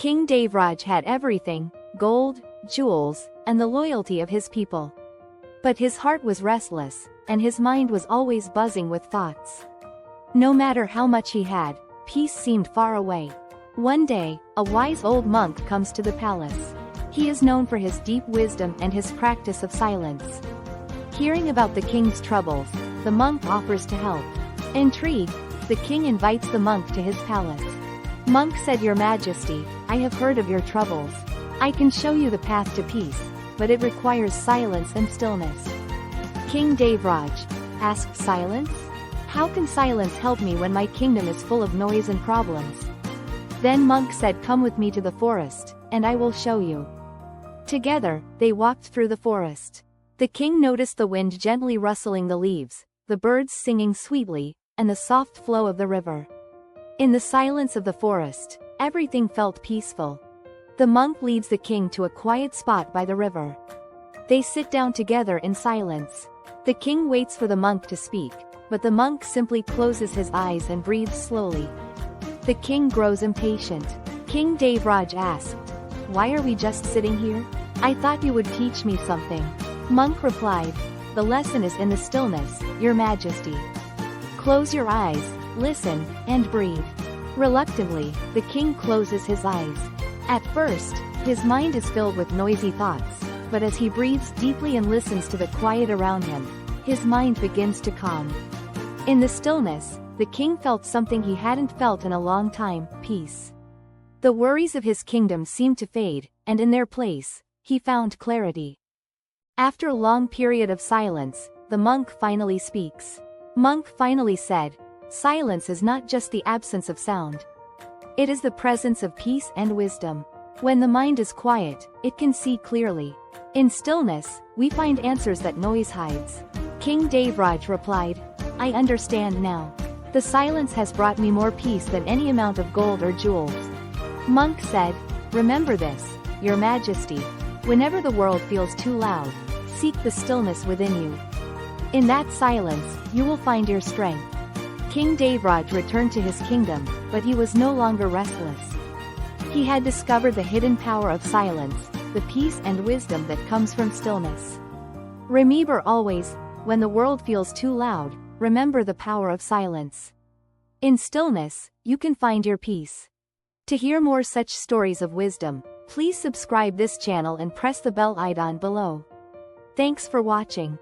King Devraj had everything: gold, jewels, and the loyalty of his people. But his heart was restless, and his mind was always buzzing with thoughts. No matter how much he had, peace seemed far away. One day, a wise old monk comes to the palace. He is known for his deep wisdom and his practice of silence. Hearing about the king's troubles, the monk offers to help. Intrigued, the king invites the monk to his palace. Monk said, "Your Majesty, I have heard of your troubles. I can show you the path to peace, but it requires silence and stillness." King Devraj asked, "Silence? How can silence help me when my kingdom is full of noise and problems?" Then monk said, "Come with me to the forest, and I will show you." Together, they walked through the forest. The king noticed the wind gently rustling the leaves, the birds singing sweetly, and the soft flow of the river. In the silence of the forest, everything felt peaceful. The monk leads the king to a quiet spot by the river. They sit down together in silence. The king waits for the monk to speak, but the monk simply closes his eyes and breathes slowly. The king grows impatient. King Devraj asked, "Why are we just sitting here? I thought you would teach me something." Monk replied, "The lesson is in the stillness, Your Majesty. Close your eyes, listen, and breathe." Reluctantly, the king closes his eyes. At first, his mind is filled with noisy thoughts, but as he breathes deeply and listens to the quiet around him, his mind begins to calm. In the stillness, the king felt something he hadn't felt in a long time: peace. The worries of his kingdom seemed to fade, and in their place, he found clarity. After a long period of silence, the monk finally speaks. Monk finally said, "Silence is not just the absence of sound. It is the presence of peace and wisdom. When the mind is quiet, it can see clearly. In stillness, we find answers that noise hides." King Devraj replied, "I understand now. The silence has brought me more peace than any amount of gold or jewels." Monk said, "Remember this, Your Majesty. Whenever the world feels too loud, seek the stillness within you. In that silence, you will find your strength." King Devraj returned to his kingdom, but he was no longer restless. He had discovered the hidden power of silence, the peace and wisdom that comes from stillness. Remember always, when the world feels too loud, remember the power of silence. In stillness, you can find your peace. To hear more such stories of wisdom, please subscribe this channel and press the bell icon below. Thanks for watching.